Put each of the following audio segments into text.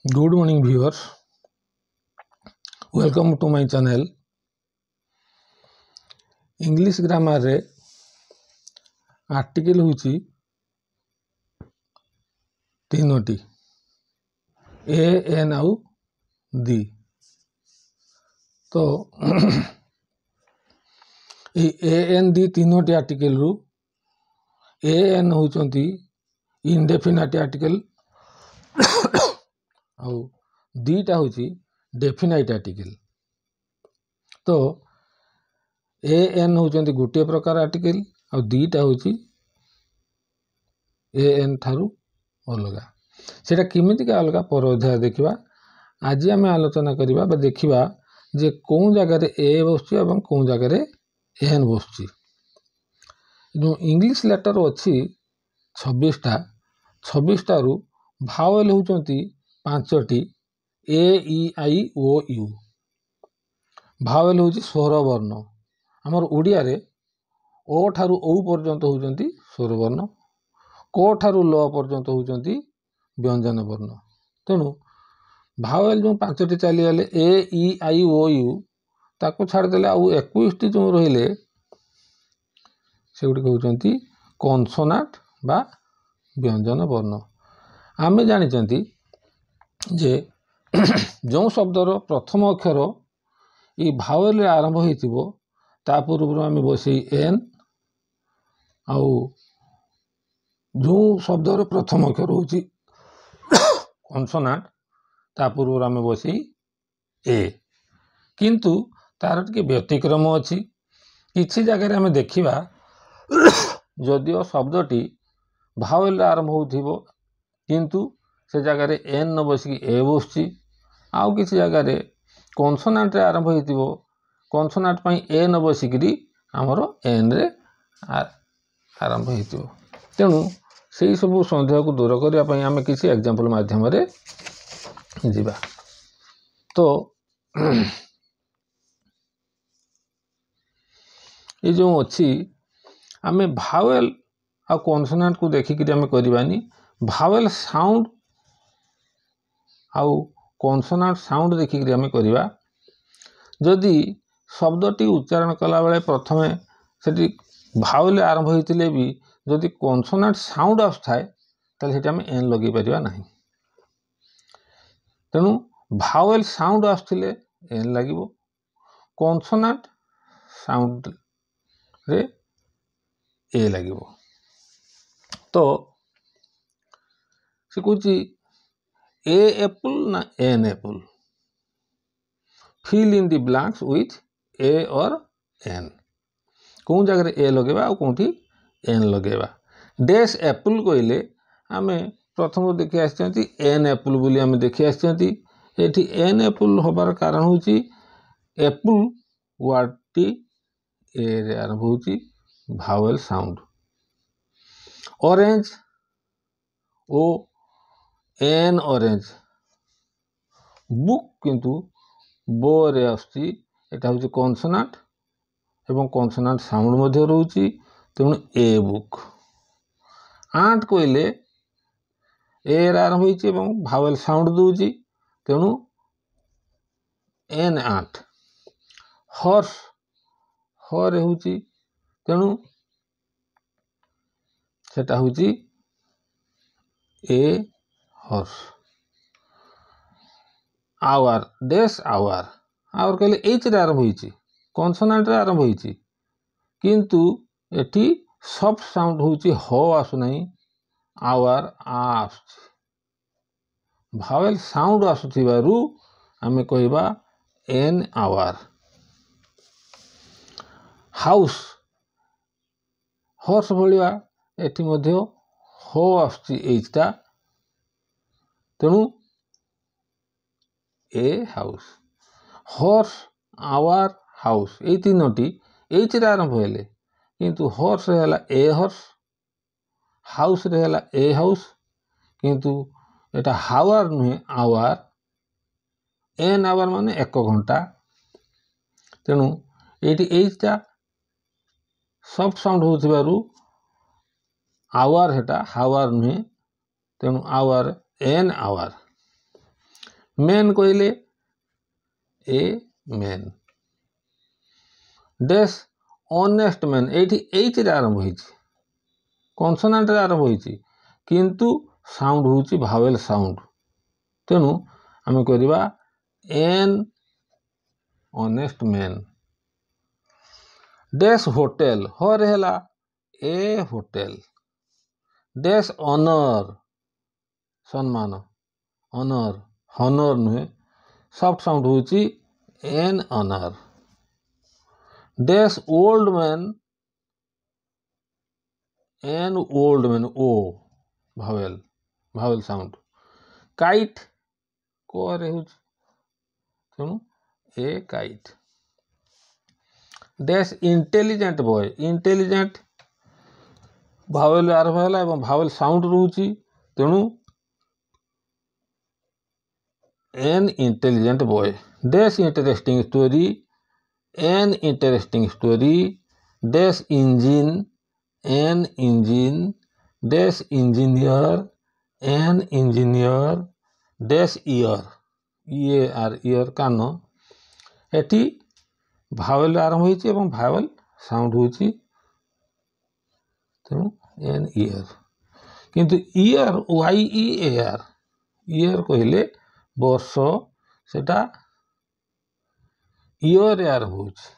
Good morning viewers, welcome to my channel. English grammar रे article होची तीनोटी A N आउ दी। तो ए एन दी तीनोटी आर्टिकल रु A N होचंती indefinite article आउ दीटा होची डेफिनाइट आर्टिकल। तो ए एन होचंती गोटे प्रकार आर्टिकल आउ दीटा होची ए एन थारु अलगा। सेटा किमितिका अलगा पर अध्याय देखिबा। आज आम आलोचना करिबा बा देखिबा जे कौन जगह रे ए बसछि एवं कौन जगह रे एन बसछि। जो इंग्लिश लेटर अछि 26 टा रु भावेल होचंती 5टी A E I O U. भावेल होची स्वर वर्ण। हमर ओडिया रे ओ ठारु औ पर्यंत होचंती स्वर वर्ण, क ठारु ल पर्यंत होचंती व्यंजन वर्ण। तेणु भावेल जो 5टी चली गले ए ई आई ओ यू ताको छाड़ देले आउ 21टी जो रहिले से गुडी कहउचंती कॉन्सोनेंट बा व्यंजन वर्ण। आमे जानि चंती जे जो शब्दर प्रथम अक्षर ई भावेल रे आरंभ होइतिबो ता पूर्व आमे बसई एन, आउ जो शब्दर प्रथम अक्षर होची कॉन्सोनेंट ता पूर्व आमे बसई ए। किंतु तार के व्यतिक्रम अछि। किछि जगह रे आमे देखिबा जदियो शब्दटी भावेल रे आरंभ होथिबो किंतु से जगह रे एन न बसकी ए बसची। आउ किछि जगह रे कॉन्सोनेंट रे आरंभ होइतिबो कॉन्सोनेंट पई ए न बसिकरी हमरो एन रे आरंभ होइतिबो। तेणु सेही सब संदेह को दूर करिया पई आमे किछि एग्जांपल माध्यम रे जीवा। तो ये जो अच्छी आमे भावेल आ कॉन्सोनेंट को देखिकरी आमे करिबानी। भावेल साउंड आउ कॉन्सोनेंट साउंड देखिकरी आमे करिबा। जदि शब्दटी उच्चारण कला बेले प्रथमे सेटी भावेल आरंभ होइतिले भी जदि कॉन्सोनेंट साउंड आस्थाय ताले सेटा आमे एन लगे परिबा नाही। तेणु भावेल साउंड आस्थिले एन लागिबो, कॉन्सोनेंट साउंड रे ए लागिबो। तो से कुछ ए एप्पल ना an apple, fill in the blanks with a और एन। कौन जगह ए लगेबा और कोठी एन लगेबा। डैश एप्पल कहले आमे प्रथम देखि आछंती एन एप्पल बोली आमे देखि आछंती। एठी एन एप्पल होबार कारण होची एप्पल वर्ड टी ए रे आरंभ होची भावेल साउंड। ऑरेंज ओ एन ऑरेंज। बुक किंतु बो रे आछी एटा होची कॉन्सोनेंट एवं कॉन्सोनेंट साउंड मध्ये रहउची तेणु ए बुक। आंट कहले ए रे आरंभ होईची एवं भावेल साउंड दोची तेणु एन आंट। हॉर्स ह रे होची तेणु सेटा होची a horse. Hour dash hour, hour कहले एच रे आरंभ होईची कॉन्सोनेंट रे आरंभ होईची किंतु एठी सॉफ्ट साउंड होची हो आसु नाही, आवर आ आसुची। भावेल साउंड आसुथिबारु आमे कहबा एन आवर। हाउस हॉर्स भलिया एठी मध्ये हो आसुची एच ता तेणु a house. Horse hour house ए तीनोटी एच रे आरंभ होले किंतु हॉर्स रे हला ए हॉर्स, हाउस रे हला ए हाउस किंतु एटा हावर नुहे आवर। एन आवर माने 1 घंटा तेणु एटी एच ता सॉफ्ट साउंड होथिबारु आवर हेटा हावर नुहे तेणु आवर एन आवर। मेन कहले ए मेन। डैश ऑनेस्ट मैन एठी आरंभ होइछि कॉन्सोनेंट रे आरंभ होइछि किंतु साउंड होउछि भावेल साउंड तेणु आम करवा an honest man. Dash hotel हर है ए होटेल। डैश ऑनर सम्मान ऑनर हॉनर नुहे सॉफ्ट साउंड होउछि an honour. Dash old man an old man O भावेल साउंड। काइट को रहउछि तेणु a kite. Dash intelligent boy intelligent भावेल आरंभ है एवं भावेल साउंड रोची तेणु an intelligent boy. Dash interesting story an interesting story. Dash engine an engine. Dash engineer an engineer. Dash year year can't eighty vowel आरंभ होइछि एवं भावेल साउंड होइछि तेणु एन ईयर। किंतु ईयर ईयर कहले वर्ष सेटा ईयर आरंभ होइछि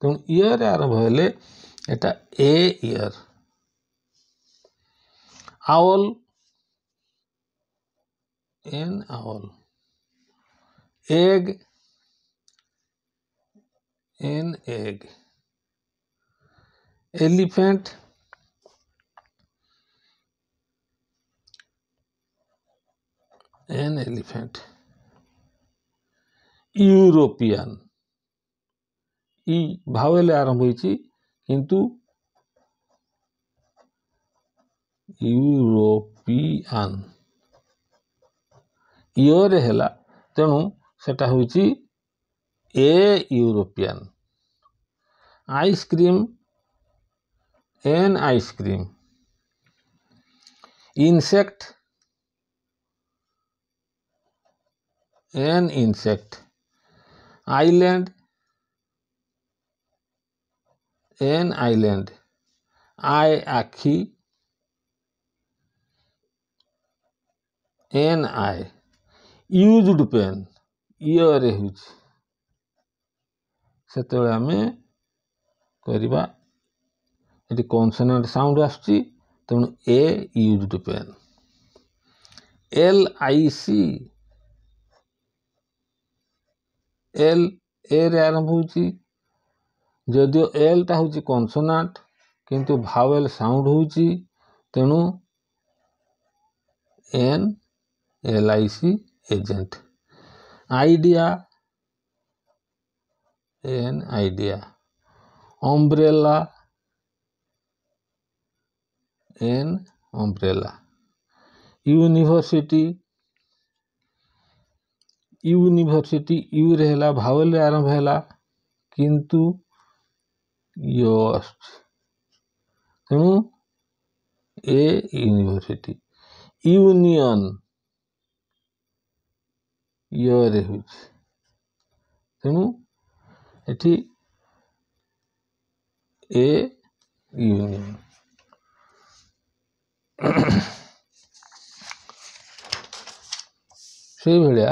तेणु ईयर आरंभ हेले एटा a year. Owl an owl. Egg an egg. Elephant an elephant. European E भावेल आरंभ होइछि किंतु यूरोपियन ईयर हैला तेणु सेटा होइछि a European. Ice cream an ice cream. Insect an insect. Island an island. Eye आखी an eye. Used pen year होइछि सेतेबेले आमे करिबा एटी कॉन्सोनेंट साउंड आसुछि तेणु a used pen. LIC L ए रे आरंभ होइछि जदिओ एल टा होइछि कॉन्सोनेंट किंतु भावेल साउंड होइछि तेणु an LIC agent. Idea an idea. Umbrella an umbrella. University university U रहेला भावेल आरंभ हैला किंतु यो तेणु ए यूनिवर्सिटी। यूनियन ईयर होइछि तेणु एठी ए यूनियन। से भलिया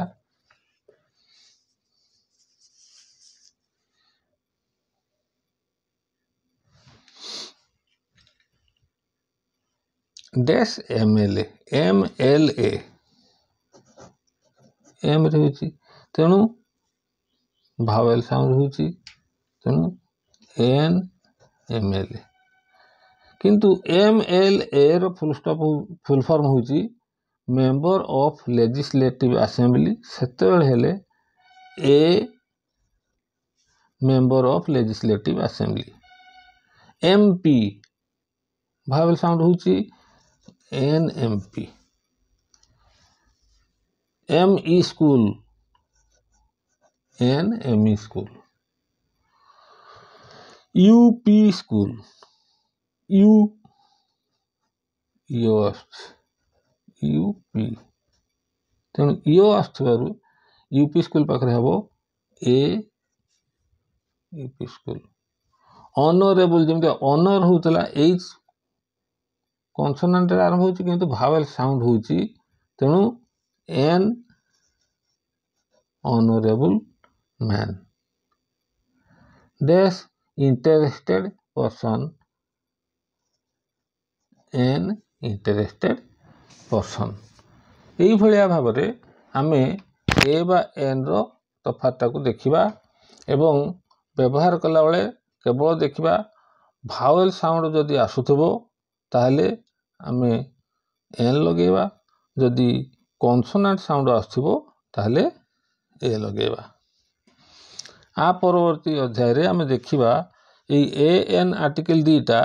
डैश MLA MLA एम रही तेणु भावेल साउंड होइछि तेणु एन MLA। किंतु MLA रो फुल फॉर्म होइछि मेंबर ऑफ लेजिस्लेटिव असेंबली सेतेबेले हेले a member of legislative assembly. MP भावेल साउंड होइछि an MP। ME school N ME school. UP school U UP तेणु इओ आसुथिबारु यूपी स्कूल पाखरे हबो ए यूपी स्कूल। ऑनरेबल जमते ऑनर होतला एच कॉन्सोनेंट रे आरंभ होची किंतु भावेल साउंड होची तेणु an honourable man. Dash interested person an interested person. यही भलिया भाबरे आमे ए बा एन रो तफातटा को देखिबा एवं व्यवहार कला बेले केवल देखिबा भावेल साउंड जदि आसुथबो ताहले आमे एन लगेबा, जदि कॉन्सोनेंट साउंड आसुथबो ताहले ए लगेबा। आ परवर्ती अध्याय रे आमे देखिबा A an article दीटा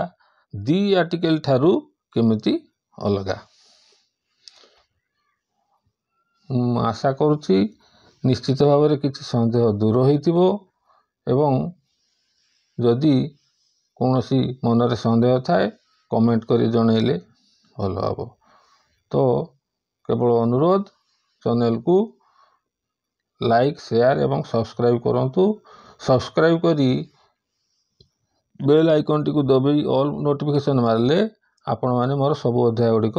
the article ठारू केमिति अलगा। आशा करुछि निश्चित भाव में किसी संदेह दूर होइतिबो एवं जदि कौनसी मनरे संदेह थाए कमेंट करी जनइले भल हम। तो केवल अनुरोध चैनल को लाइक शेयर एवं सब्सक्राइब करंतु। सब्सक्राइब करी बेल आइकन टी को दबाई ऑल नोटिफिकेशन मारले आपण माने मोर सब अध्याय गुड़िक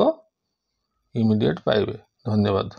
इमीडिएट पाइबे। धन्यवाद।